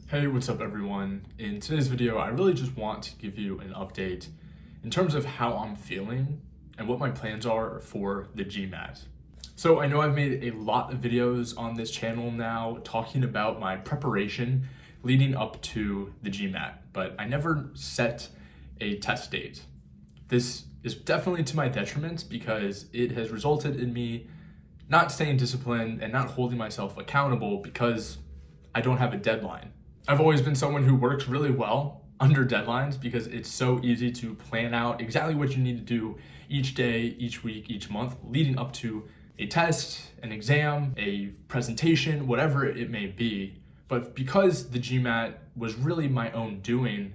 Hey, what's up everyone? In today's video, I really just want to give you an update in terms of how I'm feeling and what my plans are for the GMAT. So I know I've made a lot of videos on this channel now talking about my preparation leading up to the GMAT, but I never set a test date. This is definitely to my detriment because it has resulted in me not staying disciplined and not holding myself accountable because I don't have a deadline. I've always been someone who works really well under deadlines because it's so easy to plan out exactly what you need to do each day, each week, each month, leading up to a test, an exam, a presentation, whatever it may be. But because the GMAT was really my own doing,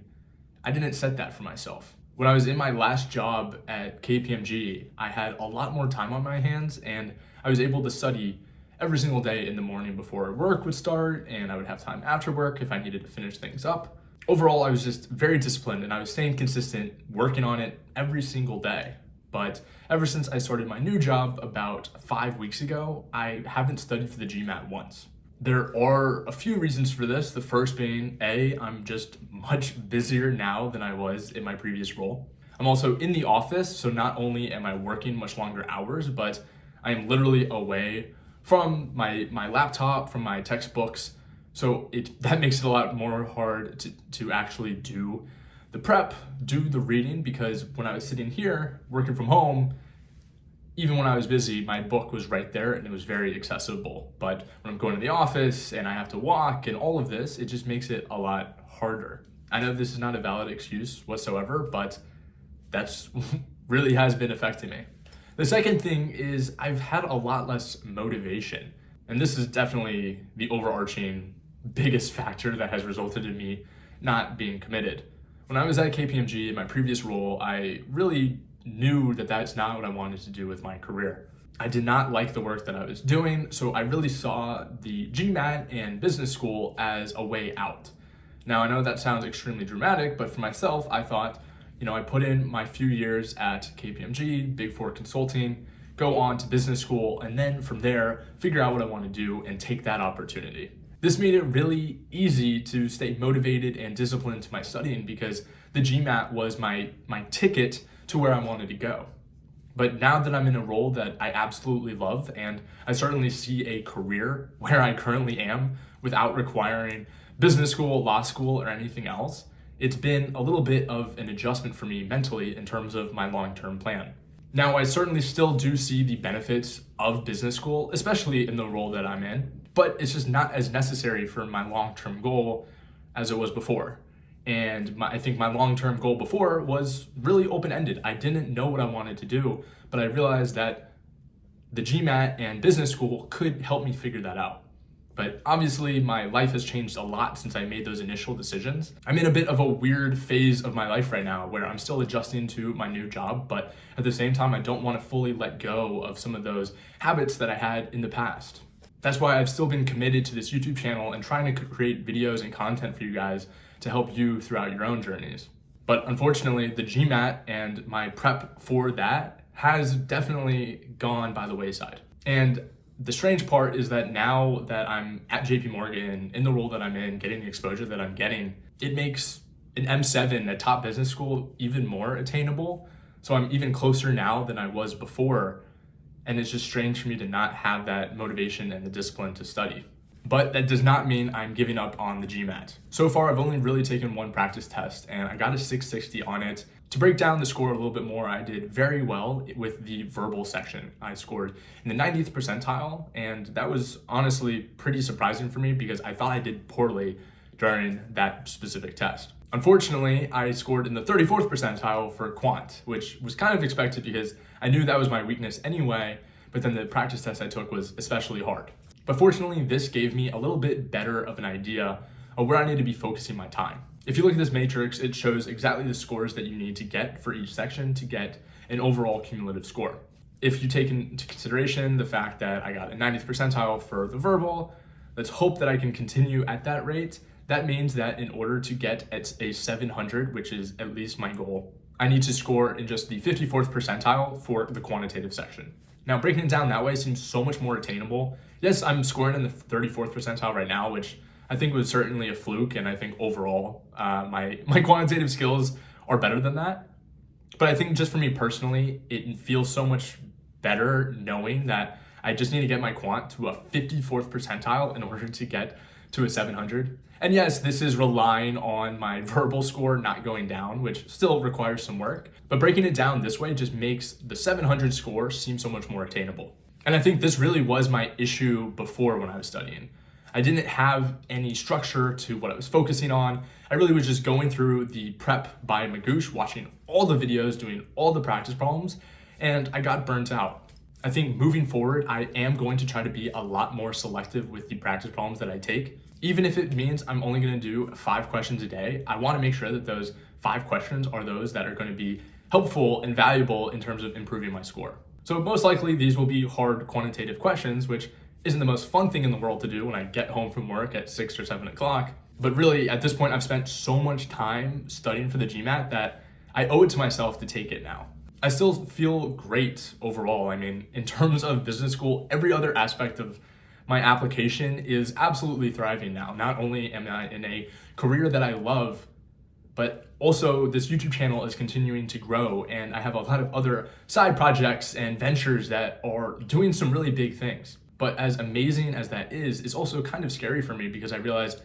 I didn't set that for myself. When I was in my last job at KPMG, I had a lot more time on my hands and I was able to study every single day in the morning before work would start, and I would have time after work if I needed to finish things up. Overall, I was just very disciplined and I was staying consistent, working on it every single day. But ever since I started my new job about 5 weeks ago, I haven't studied for the GMAT once. There are a few reasons for this. The first being, I'm just much busier now than I was in my previous role. I'm also in the office, so not only am I working much longer hours, but I am literally away from my laptop, from my textbooks. So that makes it a lot more hard to actually do the prep, do the reading, because when I was sitting here working from home, even when I was busy, my book was right there and it was very accessible. But when I'm going to the office and I have to walk and all of this, it just makes it a lot harder. I know this is not a valid excuse whatsoever, but that's really has been affecting me. The second thing is I've had a lot less motivation, and this is definitely the overarching biggest factor that has resulted in me not being committed. When I was at KPMG in my previous role, I really knew that that's not what I wanted to do with my career. I did not like the work that I was doing, so I really saw the GMAT and business school as a way out. Now, I know that sounds extremely dramatic, but for myself, I thought, I put in my few years at KPMG, Big Four Consulting, go on to business school, and then from there, figure out what I want to do and take that opportunity. This made it really easy to stay motivated and disciplined to my studying because the GMAT was my ticket to where I wanted to go. But now that I'm in a role that I absolutely love, and I certainly see a career where I currently am without requiring business school, law school, or anything else, it's been a little bit of an adjustment for me mentally in terms of my long-term plan. Now, I certainly still do see the benefits of business school, especially in the role that I'm in, but it's just not as necessary for my long-term goal as it was before. And I think my long-term goal before was really open-ended. I didn't know what I wanted to do, but I realized that the GMAT and business school could help me figure that out. But obviously my life has changed a lot since I made those initial decisions. I'm in a bit of a weird phase of my life right now where I'm still adjusting to my new job, but at the same time, I don't want to fully let go of some of those habits that I had in the past. That's why I've still been committed to this YouTube channel and trying to create videos and content for you guys to help you throughout your own journeys. But unfortunately, the GMAT and my prep for that has definitely gone by the wayside. And the strange part is that now that I'm at JP Morgan, in the role that I'm in, getting the exposure that I'm getting, it makes an M7 at top business school even more attainable. So I'm even closer now than I was before. And it's just strange for me to not have that motivation and the discipline to study. But that does not mean I'm giving up on the GMAT. So far, I've only really taken one practice test and I got a 660 on it. To break down the score a little bit more, I did very well with the verbal section. I scored in the 90th percentile, and that was honestly pretty surprising for me because I thought I did poorly during that specific test. Unfortunately, I scored in the 34th percentile for quant, which was kind of expected because I knew that was my weakness anyway, but then the practice test I took was especially hard. But fortunately, this gave me a little bit better of an idea of where I need to be focusing my time. If you look at this matrix, it shows exactly the scores that you need to get for each section to get an overall cumulative score. If you take into consideration the fact that I got a 90th percentile for the verbal, let's hope that I can continue at that rate. That means that in order to get at a 700, which is at least my goal, I need to score in just the 54th percentile for the quantitative section. Now, breaking it down that way seems so much more attainable. Yes, I'm scoring in the 34th percentile right now, which I think it was certainly a fluke, and I think overall my quantitative skills are better than that. But I think just for me personally, it feels so much better knowing that I just need to get my quant to a 54th percentile in order to get to a 700. And yes, this is relying on my verbal score not going down, which still requires some work. But breaking it down this way just makes the 700 score seem so much more attainable. And I think this really was my issue before when I was studying. I didn't have any structure to what I was focusing on. I really was just going through the prep by Magoosh, watching all the videos, doing all the practice problems, and I got burnt out. I think moving forward, I am going to try to be a lot more selective with the practice problems that I take. Even if it means I'm only going to do 5 questions a day, I want to make sure that those 5 questions are those that are going to be helpful and valuable in terms of improving my score. So most likely these will be hard quantitative questions, which isn't the most fun thing in the world to do when I get home from work at 6 or 7 o'clock. But really, at this point, I've spent so much time studying for the GMAT that I owe it to myself to take it now. I still feel great overall. I mean, in terms of business school, every other aspect of my application is absolutely thriving now. Not only am I in a career that I love, but also this YouTube channel is continuing to grow, and I have a lot of other side projects and ventures that are doing some really big things. But as amazing as that is, it's also kind of scary for me because I realize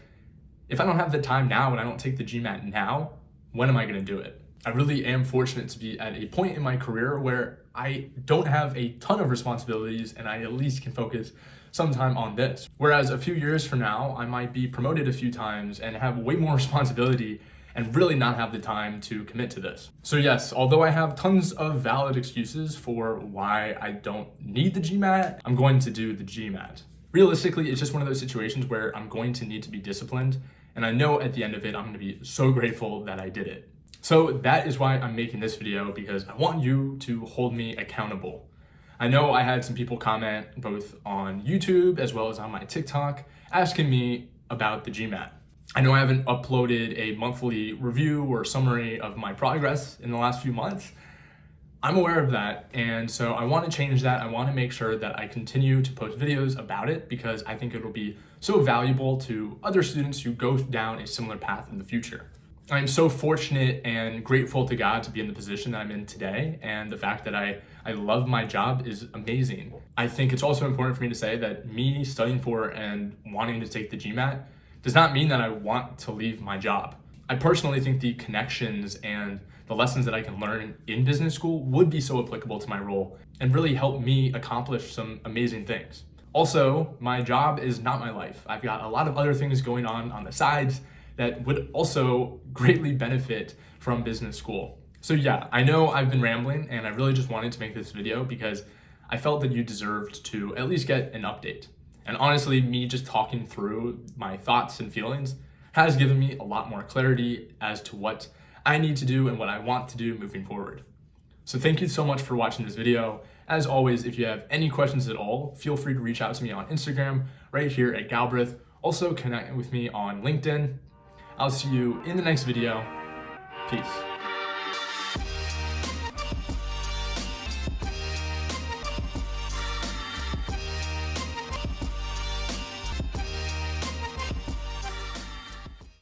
if I don't have the time now and I don't take the GMAT now, when am I going to do it? I really am fortunate to be at a point in my career where I don't have a ton of responsibilities and I at least can focus some time on this. Whereas a few years from now, I might be promoted a few times and have way more responsibility and really not have the time to commit to this. So yes, although I have tons of valid excuses for why I don't need the GMAT, I'm going to do the GMAT. Realistically, it's just one of those situations where I'm going to need to be disciplined, and I know at the end of it, I'm going to be so grateful that I did it. So that is why I'm making this video, because I want you to hold me accountable. I know I had some people comment both on YouTube as well as on my TikTok asking me about the GMAT. I know I haven't uploaded a monthly review or summary of my progress in the last few months. I'm aware of that, and so I want to change that. I want to make sure that I continue to post videos about it because I think it'll be so valuable to other students who go down a similar path in the future. I'm so fortunate and grateful to God to be in the position that I'm in today, and the fact that I love my job is amazing. I think it's also important for me to say that me studying for and wanting to take the GMAT does not mean that I want to leave my job. I personally think the connections and the lessons that I can learn in business school would be so applicable to my role and really help me accomplish some amazing things. Also, my job is not my life. I've got a lot of other things going on the sides that would also greatly benefit from business school. So yeah, I know I've been rambling, and I really just wanted to make this video because I felt that you deserved to at least get an update. And honestly, me just talking through my thoughts and feelings has given me a lot more clarity as to what I need to do and what I want to do moving forward. So thank you so much for watching this video. As always, if you have any questions at all, feel free to reach out to me on Instagram right here at Galbraith. Also connect with me on LinkedIn. I'll see you in the next video. Peace.